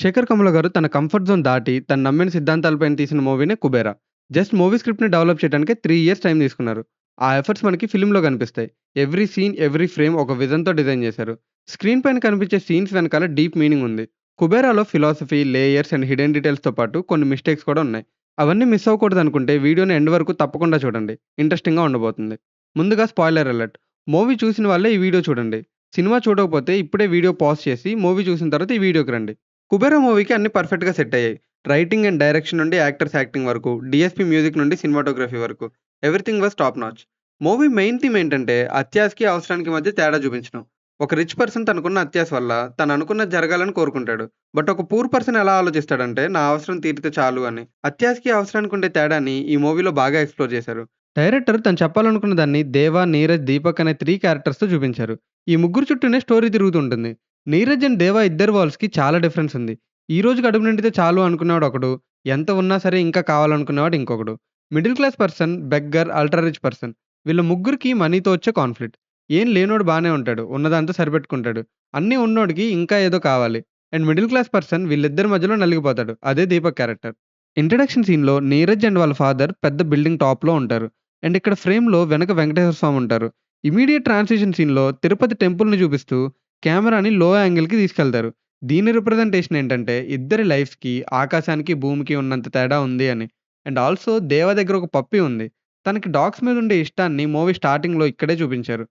శేఖర్ కమ్ముల గారు తన comfort zone దాటి తను నమ్మిన సిద్ధాంతాలపైన తీసిన మూవీనే 'కుబేరా'. జస్ట్ మూవీ స్క్రిప్ట్‌ని డెవలప్ చేయడానికే 3 ఇయర్స్ టైం తీసుకున్నారు. ఆ ఎఫర్ట్స్ మనకి ఫిల్మ్‌లో కనిపిస్తాయి. ఎవ్రీ సీన్, ఎవ్రీ ఫ్రేమ్ ఒక విజన్‌తో డిజైన్ చేశారు. స్క్రీన్ పైన కనిపించే సీన్స్ వెనకాల డీప్ మీనింగ్ ఉంది. 'కుబేరా'లో ఫిలాసఫీ, లేయర్స్ అండ్ హిడెన్ డీటెయిల్స్‌తో పాటు కొన్ని మిస్టేక్స్ కూడా ఉన్నాయి. అవన్నీ మిస్ అవ్వకూడదనుకుంటే వీడియోని ఎండ్ వరకు తప్పకుండా చూడండి. ఇంట్రెస్టింగ్‌గా ఉండబోతుంది. ముందుగా స్పాయిలర్ అలర్ట్. మూవీ చూసిన వాళ్ళే ఈ వీడియో చూడండి. సినిమా చూడకపోతే ఇప్పుడే వీడియో పాజ్ చేసి మూవీ చూసిన తర్వాత ఈ వీడియోకి రండి. 'కుబేరా' మూవీకి అన్నీ పర్ఫెక్ట్‌గా సెట్ అయ్యాయి. రైటింగ్ అండ్ డైరెక్షన్ నుండి యాక్టర్స్ యాక్టింగ్ వరకు, డీఎస్‌పీ మ్యూజిక్ నుండి సినిమాటోగ్రఫీ వరకు everything was top notch. Movie main theme ఏంటంటే అత్యాశకి, అవసరానికి మధ్య తేడా చూపించడం. ఒక రిచ్ పర్సన్ తనకున్న అత్యాశ వల్ల తను అనుకున్నది జరగాలని కోరుకుంటాడు. బట్ ఒక పూర్ పర్సన్ ఎలా ఆలోచిస్తాడంటే నా అవసరం తీరితే చాలు అని. అత్యాశకి, అవసరానికి ఉండే తేడాని ఈ మూవీలో బాగా ఎక్స్‌ప్లోర్ చేశారు. డైరెక్టర్ తను చెప్పాలనుకున్న దాన్ని దేవ, నీరజ్, దీపక్ అనే 3 క్యారెక్టర్స్‌తో చూపించారు. ఈ ముగ్గురు చుట్టూనే స్టోరీ తిరుగుతుంటుంది. నీరజ్ అండ్ దేవ ఇద్దరి వాల్స్‌కి చాలా డిఫరెన్స్ ఉంది. ఈ రోజుకి కడుపు నిండితే చాలు అనుకునేవాడు ఒకడు. ఎంత ఉన్నా సరే ఇంకా కావాలనుకునేవాడు ఇంకొకడు. Middle class person, beggar, ultra rich person. వీళ్ళ ముగ్గురికి మనీతో వచ్చే కాన్‌ఫ్లిక్ట్. ఏం లేనోడు బానే ఉంటాడు. ఉన్నదాంతో సరిపెట్టుకుంటాడు. అన్నీ ఉన్నోడికి ఇంకా ఏదో కావాలి. అండ్ మిడిల్ క్లాస్ పర్సన్ వీళ్ళిద్దరి మధ్యలో నలిగిపోతాడు. అదే దీపక్ క్యారెక్టర్. ఇంట్రడక్షన్ సీన్‌లో నీరజ్ అండ్ వాళ్ళ ఫాదర్ పెద్ద బిల్డింగ్ టాప్‌లో ఉంటారు. అండ్ ఇక్కడ ఫ్రేమ్‌లో వెనక వెంకటేశ్వర స్వామి ఉంటారు. ఇమ్మీడియేట్ ట్రాన్సిషన్ సీన్‌లో తిరుపతి టెంపుల్‌ని చూపిస్తూ కెమెరాని లో యాంగిల్‌కి తీసుకెళ్తారు. దీని రిప్రజెంటేషన్ ఏంటంటే ఇద్దరి లైఫ్‌కి, ఆకాశానికి, భూమికి ఉన్నంత తేడా ఉంది అని. అండ్ ఆల్సో దేవ దగ్గర ఒక పప్పీ ఉంది. తనకి డాగ్స్ మీద ఉండే ఇష్టాన్ని మూవీ స్టార్టింగ్‌లో ఇక్కడే చూపించారు.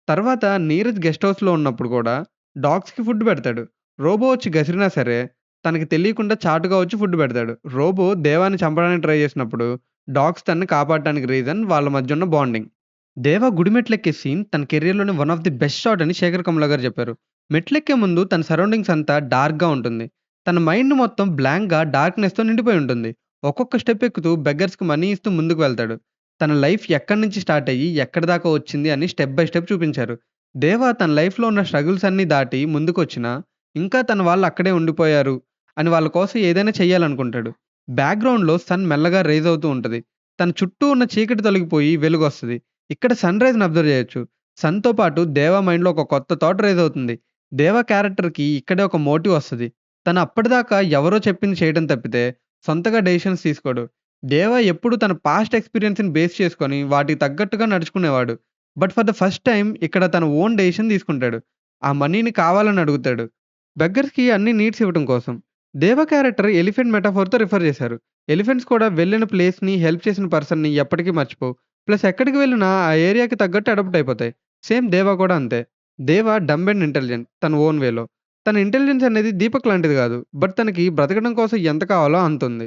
తర్వాత నీరజ్ గెస్ట్ హౌస్‌లో ఉన్నప్పుడు కూడా డాగ్స్‌కి ఫుడ్ పెడతాడు. రోబో వచ్చి గసిరినా సరే తనకి తెలియకుండా చాటుగా వచ్చి ఫుడ్ పెడతాడు. రోబో దేవాని చంపడానికి ట్రై చేసినప్పుడు డాగ్స్ తనని కాపాడటానికి రీజన్ వాళ్ళ మధ్య ఉన్న బాండింగ్. దేవా గుడి మెట్లెక్కే సీన్ తన కెరియర్‌లోనే one of the best shot అని శేఖర్ కమ్ముల గారు చెప్పారు. మెట్లెక్కే ముందు తన సరౌండింగ్స్ అంతా డార్క్‌గా ఉంటుంది. తన మైండ్ మొత్తం బ్లాంక్‌గా డార్క్‌నెస్‌తో నిండిపోయి ఉంటుంది. ఒక్కొక్క స్టెప్ ఎక్కుతూ బెగ్గర్స్‌కి మనీ ఇస్తూ ముందుకు వెళ్తాడు. తన లైఫ్ ఎక్కడి నుంచి స్టార్ట్ అయ్యి ఎక్కడి దాకా వచ్చింది అని స్టెప్ బై స్టెప్ చూపించారు. దేవా తన లైఫ్‌లో ఉన్న స్ట్రగుల్స్ అన్నీ దాటి ముందుకొచ్చినా, ఇంకా తన వాళ్ళు అక్కడే ఉండిపోయారు అని వాళ్ళ కోసం ఏదైనా చేయాలనుకుంటాడు. బ్యాక్‌గ్రౌండ్‌లో సన్ మెల్లగా రైజ్ అవుతూ ఉంటది. తన చుట్టూ ఉన్న చీకటి తొలగిపోయి వెలుగొస్తది. ఇక్కడ సన్‌రైజ్‌ని అబ్జర్వ్ చేయొచ్చు. సన్‌తో పాటు దేవా మైండ్‌లో ఒక కొత్త థాట్ రైజ్ అవుతుంది. దేవా క్యారెక్టర్‌కి ఇక్కడే ఒక మోటివ్ వస్తది. తను అప్పటిదాకా ఎవరో చెప్పింది చేయడం తప్పితే సొంతగా డెసిషన్స్ తీసుకోడు. దేవా ఎప్పుడు తన పాస్ట్ ఎక్స్‌పీరియన్స్‌ని బేస్ చేసుకొని వాటికి తగ్గట్టుగా నడుచుకునేవాడు. But for the first time ఇక్కడ తన ఓన్ డెసిషన్ తీసుకుంటాడు. ఆ మనీని కావాలని అడుగుతాడు. బెగ్గర్స్‌కి అన్ని నీడ్స్ ఇవ్వటం కోసం. దేవా క్యారెక్టర్ ఎలిఫెంట్ మెటాఫోర్‌తో రిఫర్ చేశారు. ఎలిఫెంట్స్ కూడా వెళ్ళిన ప్లేస్‌ని, హెల్ప్ చేసిన పర్సన్‌ని ఎప్పటికీ మర్చిపోవు. ప్లస్ ఎక్కడికి వెళ్ళినా ఆ ఏరియాకి తగ్గట్టు అడాప్ట్ అయిపోతాయి. సేమ్ దేవా కూడా అంతే. దేవా డంబ్ అండ్ ఇంటెలిజెంట్ తన ఓన్ వేలో. తన ఇంటెలిజెన్స్ అనేది దీపక్ లాంటిది కాదు. బట్ తనకి బ్రతకడం కోసం ఎంత కావాలో అంతుంది.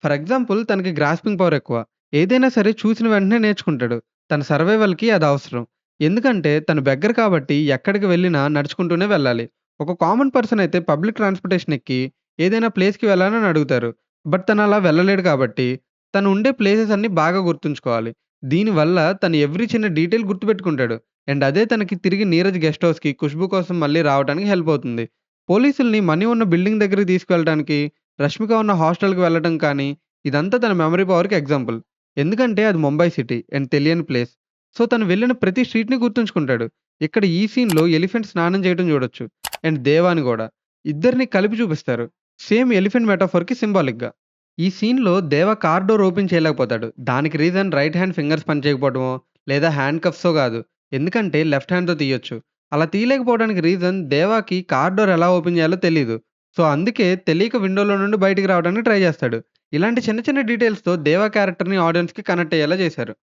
ఫర్ ఎగ్జాంపుల్ తనకి గ్రాస్పింగ్ పవర్ ఎక్కువ. ఏదైనా సరే చూసిన వెంటనే నేర్చుకుంటాడు. తన సర్వైవల్‌కి అది అవసరం. ఎందుకంటే తను బెగ్గర్ కాబట్టి ఎక్కడికి వెళ్ళినా నడుచుకుంటూనే వెళ్ళాలి. ఒక కామన్ పర్సన్ అయితే పబ్లిక్ ట్రాన్స్‌పోర్టేషన్ ఎక్కి ఏదైనా ప్లేస్‌కి వెళ్ళాలని అడుగుతారు. బట్ తను అలా వెళ్ళలేడు కాబట్టి తను ఉండే ప్లేసెస్ అన్నీ బాగా గుర్తుంచుకోవాలి. దీనివల్ల తను ఎవ్రీ చిన్న డీటెయిల్ గుర్తుపెట్టుకుంటాడు. అండ్ అదే తనకి తిరిగి నీరజ్ గెస్ట్ హౌస్‌కి ఖుష్బూ కోసం మళ్ళీ రావడానికి హెల్ప్ అవుతుంది. పోలీసుల్ని మనీ ఉన్న బిల్డింగ్ దగ్గరికి తీసుకెళ్ళటానికి, రష్మిక ఉన్న హాస్టల్‌కి వెళ్ళటం కానీ, ఇదంతా తన మెమరీ పవర్‌కి ఎగ్జాంపుల్. ఎందుకంటే అది ముంబై సిటీ అండ్ తెలియని ప్లేస్. సో తను వెళ్ళిన ప్రతి స్ట్రీట్‌ని గుర్తుంచుకుంటాడు. ఇక్కడ ఈ సీన్‌లో ఎలిఫెంట్ స్నానం చేయడం చూడొచ్చు. అండ్ దేవాని గూడా. ఇద్దరిని కలిపి చూపిస్తారు. సేమ్ ఎలిఫెంట్ మెటాఫర్‌కి సింబాలిక్‌గా. ఈ సీన్‌లో దేవ కార్ డోర్ ఓపెన్ చేయలేకపోతాడు. దానికి రీజన్ రైట్ హ్యాండ్ ఫింగర్స్ పనిచేయకపోవడమో, లేదా హ్యాండ్ కఫ్సో గాదు. ఎందుకంటే లెఫ్ట్ హ్యాండ్‌తో తీయొచ్చు. అలా తీయలేకపోవడానికి రీజన్ దేవాకి కార్ డోర్ ఎలా ఓపెన్ చేయాలో తెలీదు. సో అందుకే తెలియక విండోలో నుండి బయటికి రావడానికి ట్రై చేస్తాడు. ఇలాంటి చిన్న చిన్న డీటెయిల్స్‌తో దేవా క్యారెక్టర్‌ని ఆడియన్స్‌కి కనెక్ట్ అయ్యేలా చేశారు.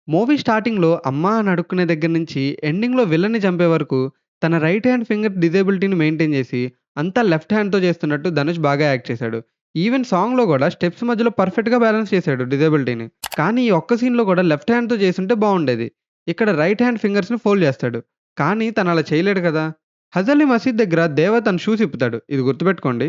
మూవీ స్టార్టింగ్‌లో అమ్మా అని అడుక్కునే దగ్గర నుంచి ఎండింగ్‌లో విలన్ని చంపే వరకు తన రైట్ హ్యాండ్ ఫింగర్ డిజేబిలిటీని మెయింటైన్ చేసి అంతా లెఫ్ట్ హ్యాండ్‌తో చేస్తున్నట్టు ధనుష్ బాగా యాక్ట్ చేశాడు. ఈవెన్ సాంగ్‌లో గూడా స్టెప్స్ మధ్యలో పర్ఫెక్ట్‌గా బ్యాలెన్స్ చేశాడు డిజేబిలిటీని. కానీ ఈ ఒక్క సీన్‌లో కూడా లెఫ్ట్ హ్యాండ్‌తో చేసుంటే బావుండేది. ఇక్కడ రైట్ హ్యాండ్ ఫింగర్స్‌ని ఫోల్డ్ చేస్తాడు. కానీ తను అలా చేయలేడు కదా! హజాలి మసీద్ దగ్గర దేవ తన షూస్ ఇప్పుతాడు. ఇది గుర్తుపెట్టుకోండి.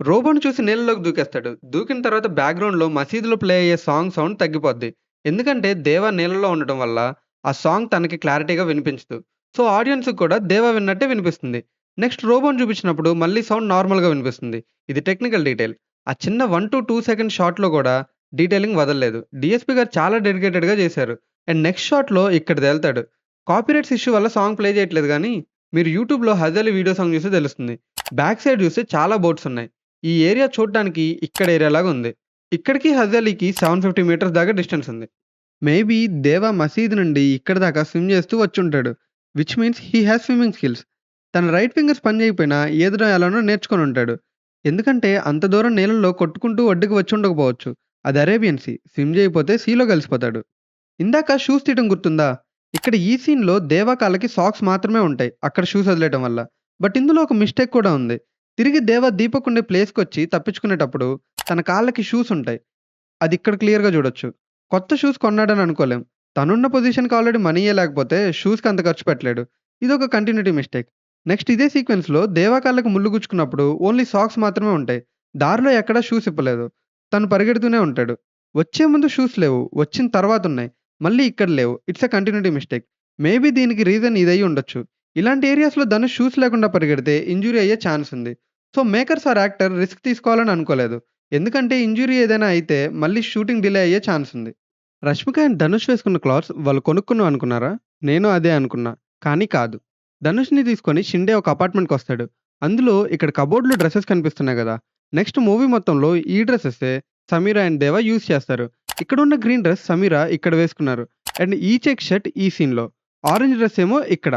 రోబోని చూసి నీళ్ళలోకి దూకేస్తాడు. దూకిన తర్వాత బ్యాక్‌గ్రౌండ్‌లో మసీదులో ప్లే అయ్యే సాంగ్ సౌండ్ తగ్గిపోద్ది. ఎందుకంటే దేవ నీళ్ళలో ఉండటం వల్ల ఆ సాంగ్ తనకి క్లారిటీగా వినిపించదు. సో ఆడియన్స్‌కి కూడా దేవ విన్నట్టే వినిపిస్తుంది. నెక్స్ట్ రోబోని చూపించినప్పుడు మళ్ళీ సౌండ్ నార్మల్‌గా వినిపిస్తుంది. ఇది టెక్నికల్ డీటెయిల్. ఆ చిన్న 1-2 సెకండ్ షాట్‌లో కూడా డీటెయిలింగ్ వదలలేదు. డీఎస్‌పీ గారు చాలా డెడికేటెడ్‌గా చేశారు. అండ్ నెక్స్ట్ షాట్‌లో ఇక్కడ తేలుతాడు. కాపీరైట్స్ ఇష్యూ వల్ల సాంగ్ ప్లే చేయట్లేదు గానీ, మీరు యూట్యూబ్‌లో 'హజాలి' వీడియో సాంగ్ చూస్తే తెలుస్తుంది. బ్యాక్ సైడ్ చూస్తే చాలా బోట్స్ ఉన్నాయి. ఈ ఏరియా చూడడానికి ఇక్కడ ఏరియాలాగా ఉంది. ఇక్కడికి హజ్ అలీకి 750 మీటర్స్ దాకా డిస్టెన్స్ ఉంది. మేబీ దేవా మసీద్ నుండి ఇక్కడి దాకా స్విమ్ చేస్తూ వచ్చుంటాడు. Which means he has swimming skills. తన రైట్ ఫింగర్స్ పని చేయకపోయినా ఈదడం ఎలానో నేర్చుకొని ఉంటాడు. ఎందుకంటే అంత దూరం నీళ్ళలో కొట్టుకుంటూ ఒడ్డుకి వచ్చి ఉండకపోవచ్చు. అది అరేబియన్ సీ. స్విమ్ చేయకపోతే సీలో కలిసిపోతాడు. ఇందాక షూస్ తీయటం గుర్తుందా? ఇక్కడ ఈ సీన్‌లో దేవా కాళ్ళకి సాక్స్ మాత్రమే ఉంటాయి. అక్కడ షూస్ వదిలేయటం వల్ల. బట్ ఇందులో ఒక మిస్టేక్ కూడా ఉంది. తిరిగి దేవా దీపక్ ఉండే ప్లేస్‌కొచ్చి తప్పించుకునేటప్పుడు తన కాళ్ళకి షూస్ ఉంటాయి. అది ఇక్కడ క్లియర్‌గా చూడొచ్చు. కొత్త షూస్ కొన్నాడని అనుకోలేం. తనున్న పొజిషన్‌కి ఆల్రెడీ మనీయే లేకపోతే షూస్‌కి అంత ఖర్చు పెట్టలేడు. ఇదొక కంటిన్యూటీ మిస్టేక్. నెక్స్ట్ ఇదే సీక్వెన్స్‌లో దేవా కాళ్ళకి ముల్లు గుచ్చుకున్నప్పుడు ఓన్లీ సాక్స్ మాత్రమే ఉంటాయి. దారిలో ఎక్కడా షూస్ ఇప్పలేదు. తను పరిగెడుతూనే ఉంటాడు. వచ్చే ముందు షూస్ లేవు. వచ్చిన తర్వాతున్నాయి. మళ్ళీ ఇక్కడ లేవు. It's a continuity mistake. Maybe దీనికి రీజన్ ఇదయ్యి ఉండొచ్చు. ఇలాంటి ఏరియాస్‌లో ధనుష్ షూస్ లేకుండా పరిగెడితే ఇంజ్యూరీ అయ్యే ఛాన్స్ ఉంది. So makers or actor risk తీసుకోవాలని అనుకోలేదు. ఎందుకంటే ఇంజ్యూరీ ఏదైనా అయితే మళ్ళీ షూటింగ్ డిలే అయ్యే ఛాన్స్ ఉంది. 'రష్మిక అండ్ ధనుష్' వేసుకున్న క్లాత్స్ వాళ్ళు కొనుక్కున్నాం అనుకున్నారా? నేను అదే అనుకున్నా. కానీ కాదు. ధనుష్‌ని తీసుకొని షిండే ఒక అపార్ట్‌మెంట్‌కొస్తాడు. అందులో ఇక్కడ కబోర్డ్‌లో డ్రెసెస్ కనిపిస్తున్నాయి గదా! నెక్స్ట్ మూవీ మొత్తంలో ఈ డ్రెసెస్సే సమీర అండ్ దేవా యూజ్ చేస్తారు. ఇక్కడున్న గ్రీన్ డ్రెస్ సమీర ఇక్కడ వేసుకున్నారు. అండ్ ఈ చెక్ షర్ట్ ఈ సీన్‌లో. ఆరెంజ్ డ్రెస్ ఏమో ఇక్కడ.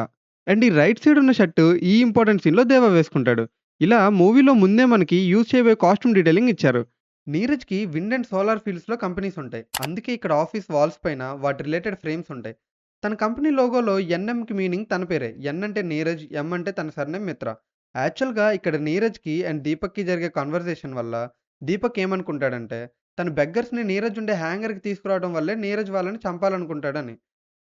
అండ్ ఈ రైట్ సైడ్ ఉన్న షర్ట్ ఈ ఇంపార్టెంట్ సీన్‌లో దేవా వేసుకుంటాడు. ఇలా మూవీలో ముందే మనకి యూజ్ చేయబోయే కాస్ట్యూమ్ డీటెయిలింగ్ ఇచ్చారు. నీరజ్‌కి విండ్ అండ్ సోలార్ ఫీల్డ్స్‌లో కంపెనీస్ ఉంటాయి. అందుకే ఇక్కడ ఆఫీస్ వాల్స్ పైన వాటి రిలేటెడ్ ఫ్రేమ్స్ ఉంటాయి. తన కంపెనీ లోగోలో ఎన్ఎంకి మీనింగ్ తన పేరే. ఎన్ అంటే నీరజ్, ఎం అంటే తన సర్‌నేమ్ మిత్ర. యాక్చువల్‌గా ఇక్కడ నీరజ్‌కి అండ్ దీపక్‌కి జరిగే కన్వర్జేషన్ వల్ల దీపక్ ఏమనుకుంటాడంటే, తను బెగ్గర్స్‌ని నీరజ్ ఉండే హ్యాంగర్‌కి తీసుకురావడం వల్లే నీరజ్ వాళ్ళని చంపాలనుకుంటాడని.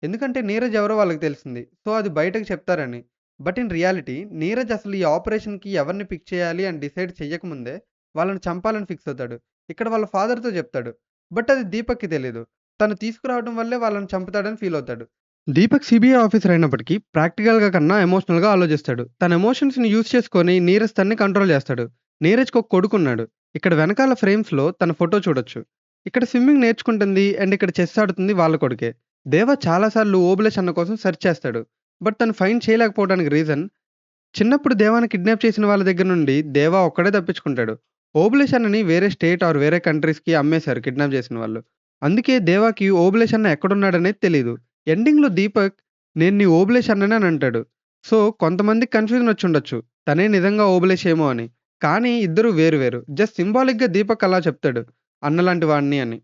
ఎందుకంటే నీరజ్ ఎవరో వాళ్ళకి తెలిసింది. సో అది బయటకి చెప్తారని. బట్ ఇన్ రియాలిటీ నీరజ్ అసలు ఈ ఆపరేషన్‌కి ఎవరిని పిక్ చేయాలి అని డిసైడ్ చెయ్యకముందే వాళ్ళని చంపాలని ఫిక్స్ అవుతాడు. ఇక్కడ వాళ్ళ ఫాదర్‌తో చెప్తాడు. బట్ అది దీపక్‌కి తెలీదు. తను తీసుకురావడం వల్లే వాళ్ళని చంపుతాడని ఫీల్ అవుతాడు. దీపక్ సీబీఐ ఆఫీసర్ అయినప్పటికీ ప్రాక్టికల్‌గా కన్నా ఎమోషనల్‌గా ఆలోచిస్తాడు. తన ఎమోషన్స్‌ని యూజ్ చేసుకొని నీరజ్ తనని కంట్రోల్ చేస్తాడు. నీరజ్‌కి ఒక కొడుకున్నాడు. ఇక్కడ వెనకాల ఫ్రేమ్స్‌లో తన ఫోటో చూడొచ్చు. ఇక్కడ స్విమ్మింగ్ నేర్చుకుంటుంది అండ్ ఇక్కడ చెస్ ఆడుతుంది వాళ్ళ కొడుకే. దేవ చాలా సార్లు ఓబులేష్ అన్న కోసం సెర్చ్ చేస్తాడు. బట్ తను ఫైండ్ చేయలేకపోవడానికి రీజన్ చిన్నప్పుడు దేవాని కిడ్నాప్ చేసిన వాళ్ళ దగ్గర నుండి దేవా ఒక్కడే తప్పించుకుంటాడు. ఓబులేష్ అన్నని వేరే స్టేట్ ఆర్ వేరే కంట్రీస్‌కి అమ్మేశారు కిడ్నాప్ చేసిన వాళ్ళు. అందుకే దేవాకి ఓబులేష్ అన్న ఎక్కడున్నాడనేది తెలీదు. ఎండింగ్‌లో దీపక్ నేను నీ ఓబులేష్ అన్ననే అని అంటాడు. సో కొంతమందికి కన్‌ఫ్యూజన్ వచ్చుండొచ్చు. తనే నిజంగా ఓబులేష్ ఏమో అని. కానీ ఇద్దరు వేరు వేరు. జస్ట్ సింబాలిక్‌గా దీపక్ అలా చెప్తాడు. అన్నలాంటి వాడిని అని.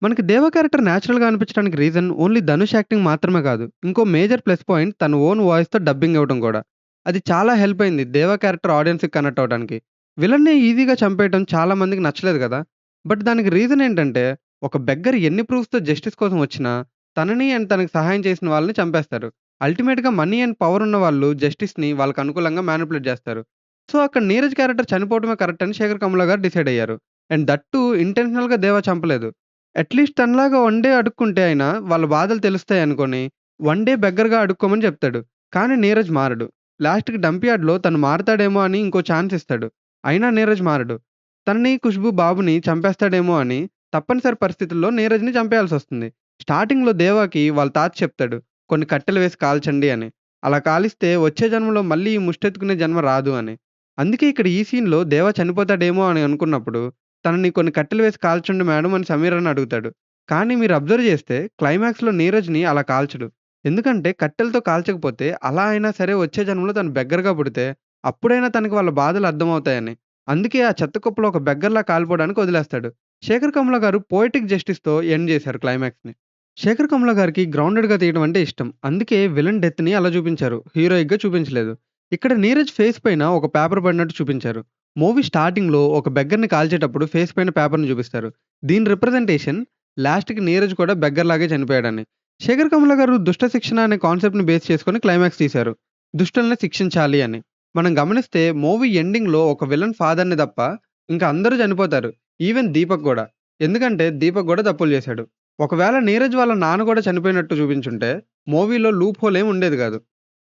మనకి దేవ క్యారెక్టర్ న్యాచురల్‌గా అనిపించడానికి రీజన్ ఓన్లీ ధనుష్ యాక్టింగ్ మాత్రమే కాదు. ఇంకో మేజర్ ప్లస్ పాయింట్ తన ఓన్ వాయిస్‌తో డబ్బింగ్ ఇవ్వడం కూడా. అది చాలా హెల్ప్ అయింది దేవ క్యారెక్టర్ ఆడియన్స్‌కి కనెక్ట్ అవ్వడానికి. విలన్‌ని ఈజీగా చంపేయటం చాలా మందికి నచ్చలేదు కదా! బట్ దానికి రీజన్ ఏంటంటే ఒక బెగ్గర్ ఎన్ని ప్రూఫ్స్‌తో జస్టిస్ కోసం వచ్చినా తనని అండ్ తనకి సహాయం చేసిన వాళ్ళని చంపేస్తారు. అల్టిమేట్‌గా మనీ అండ్ పవర్ ఉన్న వాళ్ళు జస్టిస్‌ని వాళ్ళకి అనుకూలంగా మానిప్యులేట్ చేస్తారు. సో అక్కడ నీరజ్ క్యారెక్టర్ చనిపోవడమే కరెక్ట్ అని శేఖర్ కమ్ముల గారు డిసైడ్ అయ్యారు. అండ్ దట్ టూ ఇంటెన్షనల్‌గా దేవ చంపలేదు. అట్‌లీస్ట్ తనలాగా వన్ డే అడుక్కుంటే అయినా వాళ్ళ బాధలు తెలుస్తాయనుకోని, వన్ డే బెగ్గర్‌గా అడుక్కోమని చెప్తాడు. కానీ నీరజ్ మారడు. లాస్ట్‌కి డంప్ యార్డ్‌లో తను మారతాడేమో అని ఇంకో ఛాన్స్ ఇస్తాడు. అయినా నీరజ్ మారడు. తనని, ఖుష్బూ బాబుని చంపేస్తాడేమో అని తప్పనిసరి పరిస్థితుల్లో నీరజ్‌ని చంపేయాల్సొస్తుంది. స్టార్టింగ్‌లో దేవాకి వాళ్ళ తాత చెప్తాడు. కొన్ని కట్టెలు వేసి కాల్చండి అని. అలా కాలిస్తే వచ్చే జన్మలో మళ్ళీ ఈ ముష్టెత్తుకునే జన్మ రాదు అని. అందుకే ఇక్కడ ఈ సీన్‌లో దేవ చనిపోతాడేమో అని అనుకున్నప్పుడు తనని కొన్ని కట్టెలు వేసి కాల్చండి మేడం అని సమీరని అడుగుతాడు. కానీ మీరు అబ్జర్వ్ చేస్తే క్లైమాక్స్‌లో నీరజ్‌ని అలా కాల్చడు. ఎందుకంటే కట్టెలతో కాల్చకపోతే అలా అయినా సరే వచ్చే జన్మలో తను బెగ్గర్‌గా పుడితే అప్పుడైనా తనకి వాళ్ళ బాధలు అర్థమవుతాయని. అందుకే ఆ చెత్త కుప్పలో ఒక బెగ్గర్‌లా కాలిపోవడానికి వదిలేస్తాడు. శేఖర్ కమ్ముల గారు పోయెటిక్ జస్టిస్‌తో ఎండ్ చేశారు క్లైమాక్స్‌ని. శేఖర్ కమ్ముల గారికి గ్రౌండెడ్‌గా తీయడం అంటే ఇష్టం. అందుకే విలన్ డెత్‌ని అలా చూపించారు. హీరోయిక్‌గా చూపించలేదు. ఇక్కడ నీరజ్ ఫేస్ పైన ఒక పేపర్ పడినట్టు చూపించారు. మూవీ స్టార్టింగ్‌లో ఒక బెగ్గర్‌ని కాల్చేటప్పుడు ఫేస్ పైన పేపర్‌ని చూపిస్తారు. దీని రిప్రజెంటేషన్ లాస్ట్‌కి నీరజ్ కూడా బెగ్గర్‌లాగే చనిపోయాడని. శేఖర్ కమ్ముల గారు దుష్ట శిక్షణ అనే కాన్సెప్ట్‌ని బేస్ చేసుకొని క్లైమాక్స్ తీశారు. దుష్టుల్ని శిక్షించాలి అని. మనం గమనిస్తే మూవీ ఎండింగ్‌లో ఒక విలన్ ఫాదర్‌ని తప్ప ఇంకా అందరూ చనిపోతారు. ఈవెన్ దీపక్ గూడా. ఎందుకంటే దీపక్ గూడా తప్పులు చేశాడు. ఒకవేళ నీరజ్ వాళ్ళ నాన్న గూడా చనిపోయినట్టు చూపించుంటే మూవీలో లూప్ హోల్ ఏమి ఉండేది గాదు.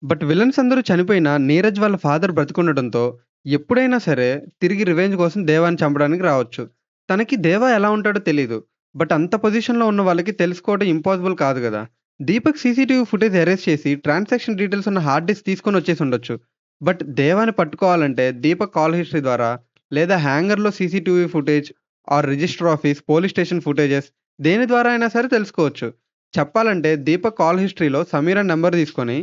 బట్ విలన్స్ అందరూ చనిపోయినా నీరజ్ వాళ్ళ ఫాదర్ బ్రతికుండటంతో ఎప్పుడైనా సరే తిరిగి రివెంజ్ కోసం దేవాని చంపడానికి రావచ్చు. తనకి దేవా ఎలా ఉంటాడో తెలీదు. బట్ అంత పొజిషన్‌లో ఉన్న వాళ్ళకి తెలుసుకోవడం ఇంపాసిబుల్ కాదు గదా! దీపక్ సీసీటీవీ ఫుటేజ్ ఎరేస్ చేసి ట్రాన్సాక్షన్ డీటెయిల్స్ ఉన్న హార్డ్ డిస్క్ తీసుకొని వచ్చేసుండొచ్చు. బట్ దేవాని పట్టుకోవాలంటే దీపక్ కాల్ హిస్టరీ ద్వారా లేదా హ్యాంగర్‌లో CCTV footage or register office, police station footages దేని ద్వారా అయినా సరే తెలుసుకోవచ్చు. చెప్పాలంటే దీపక్ కాల్ హిస్టరీలో సమీరా నంబర్ తీసుకొని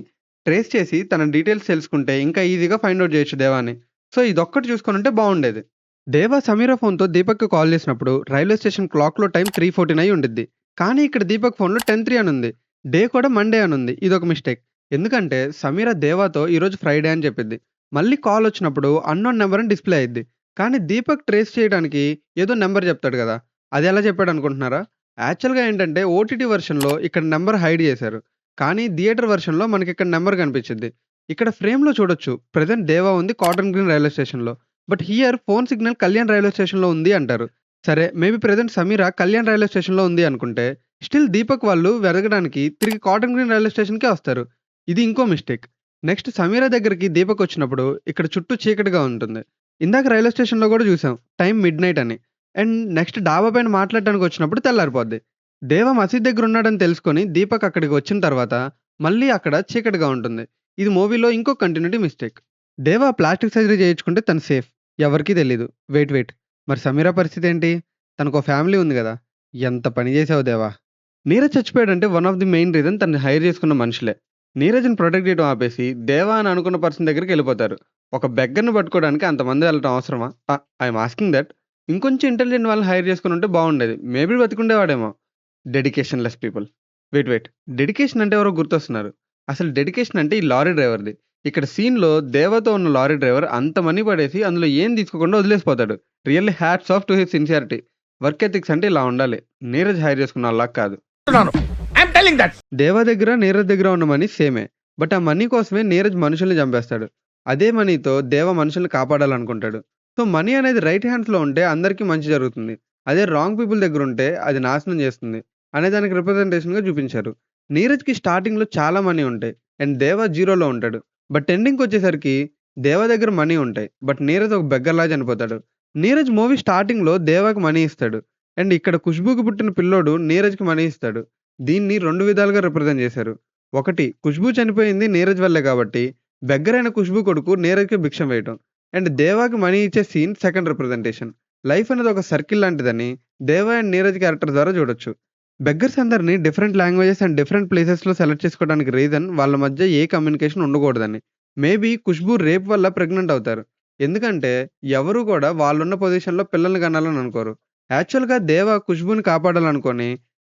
ట్రేస్ చేసి తన డీటెయిల్స్ తెలుసుకుంటే ఇంకా ఈజీగా ఫైండ్ ఔట్ చేయొచ్చు దేవాని. సో, ఇదొక్కటి చూసుకొనుంటే బావుండేది. దేవా సమీరా ఫోన్‌తో దీపక్‌కి కాల్ చేసినప్పుడు రైల్వే స్టేషన్ క్లాక్‌లో టైం 3:14 అయి ఉండిద్ది. కానీ ఇక్కడ దీపక్ ఫోన్‌లో 10:03 అనుంది. డే కూడా మండే అనుంది. ఇదొక మిస్టేక్. ఎందుకంటే సమీరా దేవాతో ఈరోజు ఫ్రైడే అని చెప్పిద్ది. మళ్ళీ కాల్ వచ్చినప్పుడు అన్‌నోన్ నంబర్ అని డిస్‌ప్లే అయ్యిద్ది. కానీ దీపక్ ట్రేస్ చేయడానికి ఏదో నంబర్ చెప్తాడు గదా! అదెలా చెప్పాడనుకుంటున్నారా? యాక్చువల్‌గా ఏంటంటే ఓటీటీ వెర్షన్‌లో ఇక్కడ నంబర్ హైడ్ చేశారు. కానీ థియేటర్ వెర్షన్‌లో మనకిక్కడ నంబర్ కనిపించిద్ది. ఇక్కడ ఫ్రేమ్‌లో చూడొచ్చు. ప్రెజెంట్ దేవా ఉంది కాటన్ గ్రీన్ రైల్వే స్టేషన్‌లో. But here phone signal Kalyan railway స్టేషన్‌లో ఉంది అంటారు. సరే maybe present Sameera Kalyan railway స్టేషన్‌లో ఉంది అనుకుంటే, స్టిల్ దీపక్ వాళ్ళు వెతకడానికి తిరిగి కాటన్ గ్రీన్ రైల్వే స్టేషన్‌కే వస్తారు. ఇది ఇంకో మిస్టేక్. నెక్స్ట్ సమీర దగ్గరికి దీపక్ వచ్చినప్పుడు ఇక్కడ చుట్టూ చీకటిగా ఉంటుంది. ఇందాక రైల్వే స్టేషన్‌లో కూడా చూసాం. టైం మిడ్‌నైట్ అని. అండ్ నెక్స్ట్ డాబా పైన మాట్లాడటానికి వచ్చినప్పుడు తెల్లారిపోద్ది. దేవ మసీద్ దగ్గర ఉన్నాడని తెలుసుకొని దీపక్ అక్కడికి వచ్చిన తర్వాత మళ్ళీ అక్కడ చీకటిగా ఉంటుంది. ఇది మూవీలో ఇంకో కంటిన్యూటీ మిస్టేక్. దేవ ప్లాస్టిక్ సర్జరీ చేయించుకుంటే తను సేఫ్. ఎవరికీ తెలీదు. వెయిట్. మరి సమీరా పరిస్థితేంటి? తనకో ఫ్యామిలీ ఉంది గదా! ఎంత పని జేశావు దేవా! నీరజ్ చచ్చిపోయాడంటే one of the main reason తనని హైర్ చేసుకున్న మనుషులే. నీరజ్‌ని ప్రొటెక్ట్ చేయడం ఆపేసి, దేవా అని అనుకున్న పర్సన్ దగ్గరికెళ్ళిపోతారు. ఒక బెగ్గర్‌ని పట్టుకోవడానికి అంతమంది వెళ్ళటం అవసరమా? I'm asking that. ఇంకొంచెం ఇంటెలిజెంట్ వాళ్ళని హైర్ చేసుకొనుంటే బావుండేది. మేబీ బతికుండేవాడేమో. Dedication less people. Wait. Dedication అంటే ఎవరో గుర్తొస్తున్నారు. అసలు డెడికేషన్ అంటే ఈ లారీ డ్రైవర్‌ది. ఇక్కడ సీన్‌లో దేవాతో ఉన్న లారీ డ్రైవర్ అంత మనీ పడేసి అందులో ఏం తీసుకోకుండా వదిలేసిపోతాడు. Really hats off to his sincerity. Work ethics అంటే ఇలా ఉండాలి. నీరజ్ హైర్ చేసుకున్నోళ్ళలా కాదు. I'm telling that. దేవా దగ్గర, నీరజ్ దగ్గర ఉన్న మనీ సేమే. బట్ ఆ మనీ కోసమే నీరజ్ మనుషుల్ని చంపేస్తాడు. అదే మనీతో దేవ మనుషుల్ని కాపాడాలనుకుంటాడు. సో, మనీ అనేది రైట్ హ్యాండ్స్‌లో ఉంటే అందరికీ మంచి జరుగుతుంది. అదే రాంగ్ పీపుల్ దగ్గరుంటే అది నాశనం చేస్తుంది. అనే దానికి రిప్రజెంటేషన్‌గా చూపించారు. నీరజ్‌కి స్టార్టింగ్‌లో చాలా మనీ ఉంటాయి. అండ్ దేవ జీరోలో ఉంటాడు. బట్ ఎండింగ్‌కొచ్చేసరికి దేవ దగ్గర మనీ ఉంటాయి. బట్ నీరజ్ ఒక బెగ్గర్‌లా చనిపోతాడు. నీరజ్ మూవీ స్టార్టింగ్‌లో దేవాకి మనీ ఇస్తాడు. అండ్ ఇక్కడ ఖుష్బూకి పుట్టిన పిల్లోడు నీరజ్‌కి మనీ ఇస్తాడు. దీన్ని 2 విధాలుగా రిప్రజెంట్ చేశారు. ఒకటి ఖుష్బూ చనిపోయింది నీరజ్ వల్లే కాబట్టి, బెగ్గరైన ఖుష్బూ కొడుకు నీరజ్‌కి భిక్షం వేయటం. అండ్ దేవాకి మనీ ఇచ్చే సీన్ సెకండ్ రిప్రజెంటేషన్. లైఫ్ అనేది ఒక సర్కిల్ లాంటిదని దేవా అండ్ నీరజ్ క్యారెక్టర్ ద్వారా చూడొచ్చు. బెగ్గర్స్ అందరిని డిఫరెంట్ లాంగ్వేజెస్ అండ్ డిఫరెంట్ ప్లేసెస్‌లో సెలెక్ట్ చేసుకోవడానికి రీజన్ వాళ్ళ మధ్య ఏ కమ్యూనికేషన్ ఉండకూడదని. మేబీ ఖుష్బూ రేప్ వల్ల ప్రెగ్నెంట్ అవుతారు. ఎందుకంటే ఎవరు కూడా వాళ్ళున్న పొజిషన్‌లో పిల్లల్ని కనాలని అనుకోరు. యాక్చువల్‌గా దేవ ఖుష్బూని కాపాడాలనుకోని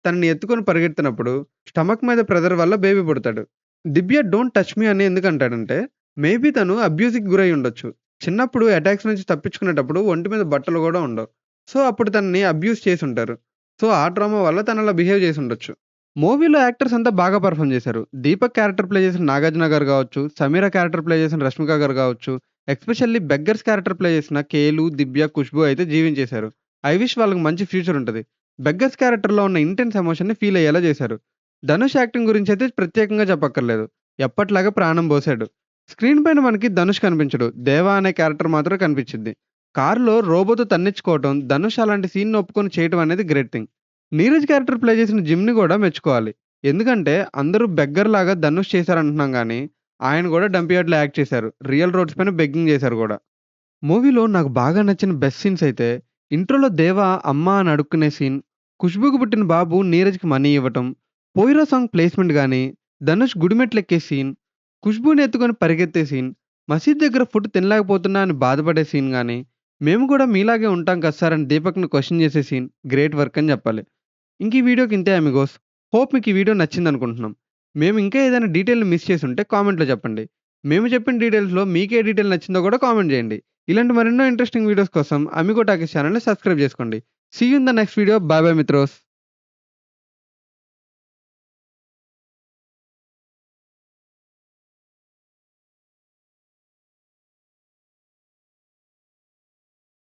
తనని ఎత్తుకొని పరిగెత్తినప్పుడు స్టమక్ మీద ప్రెషర్ వల్ల బేబీ పుడతాడు. దివ్య డోంట్ టచ్ మీ అని ఎందుకంటాడంటే మేబీ తను అబ్యూస్‌కి గురై ఉండొచ్చు. చిన్నప్పుడు అటాక్స్ నుంచి తప్పించుకునేటప్పుడు ఒంటి మీద బట్టలు గూడా ఉండవు. సో, అప్పుడు తనని అబ్యూజ్ చేసుంటారు. సో, ఆ ట్రామా వల్ల తనలా బిహేవ్ చేసుండొచ్చు. మూవీలో యాక్టర్స్ అంతా బాగా పెర్ఫార్మ్ చేశారు. దీపక్ క్యారెక్టర్ ప్లే చేసిన నాగార్జున గారు గావచ్చు, సమీర క్యారెక్టర్ ప్లే చేసిన రష్మిక గారు గావచ్చు, ఎస్పెషల్లీ బెగ్గర్స్ క్యారెక్టర్ ప్లే చేసిన కేలు, దివ్య, ఖుష్బూ అయితే జీవించేశారు. ఐ విష్ వాళ్ళకి మంచి ఫ్యూచర్ ఉంటది. బెగ్గర్స్ క్యారెక్టర్‌లో ఉన్న ఇంటెన్స్ ఎమోషన్‌ని ఫీల్ అయ్యేలా చేశారు. ధనుష్ యాక్టింగ్ గురించైతే ప్రత్యేకంగా చెప్పక్కర్లేదు. ఎప్పట్లాగా ప్రాణం పోసాడు. స్క్రీన్ పైన మనకి ధనుష్ కనిపించడు. దేవా అనే క్యారెక్టర్ మాత్రం కనిపించిద్ది. కారులో రోబోతో తన్నించుకోవటం, ధనుష్ అలాంటి సీన్‌ని ఒప్పుకొని చేయటం అనేది great thing. Neeraj character play చేసిన జిమ్‌ని గూడా మెచ్చుకోవాలి. ఎందుకంటే అందరూ బెగ్గర్‌లాగా ధనుష్ చేశారంటున్నాం గానీ, ఆయన గూడా డంప్ యార్డ్‌లో యాక్ట్ చేశారు. రియల్ రోడ్స్ పైన బెగ్గింగ్ చేశారు గూడా. మూవీలో నాకు బాగా నచ్చిన బెస్ట్ సీన్స్ అయితే ఇంట్రోలో దేవ అమ్మ అని అడుక్కునే సీన్, ఖుష్బూకి పుట్టిన బాబు నీరజ్‌కి మనీ ఇవ్వటం, పోయిరా సాంగ్ ప్లేస్‌మెంట్ గాని, ధనుష్ గుడిమెట్లెక్కే సీన్, ఖుష్బూని ఎత్తుకొని పరిగెత్తే సీన్, మసీద్ దగ్గర ఫుడ్ తినలేకపోతున్నా అని బాధపడే సీన్ గాని, మేము కూడా మీలాగే ఉంటాం కదా సార్ అని దీపక్‌ని క్వెషన్ చేసే సీన్ గ్రేట్ వర్క్ అని చెప్పాలి. ఇంక ఈ వీడియోకి ఇంతే అమిగోస్. హోప్ మీకు ఈ వీడియో నచ్చిందనుకుంటున్నాం. మేము ఇంకా ఏదైనా డీటెయిల్‌ని మిస్ చేసుంటే కామెంట్‌లో చెప్పండి. మేము చెప్పిన డీటెయిల్స్‌లో మీకే డీటెయిల్ నచ్చిందో కూడా కామెంట్ చేయండి. ఇలాంటి మరెన్నో ఇంట్రెస్టింగ్ వీడియోస్ కోసం అమిగో టాకీస్ ఛానెల్‌ని సబ్స్క్రైబ్ చేసుకోండి. See you in the next video. Bye bye మిత్రోస్.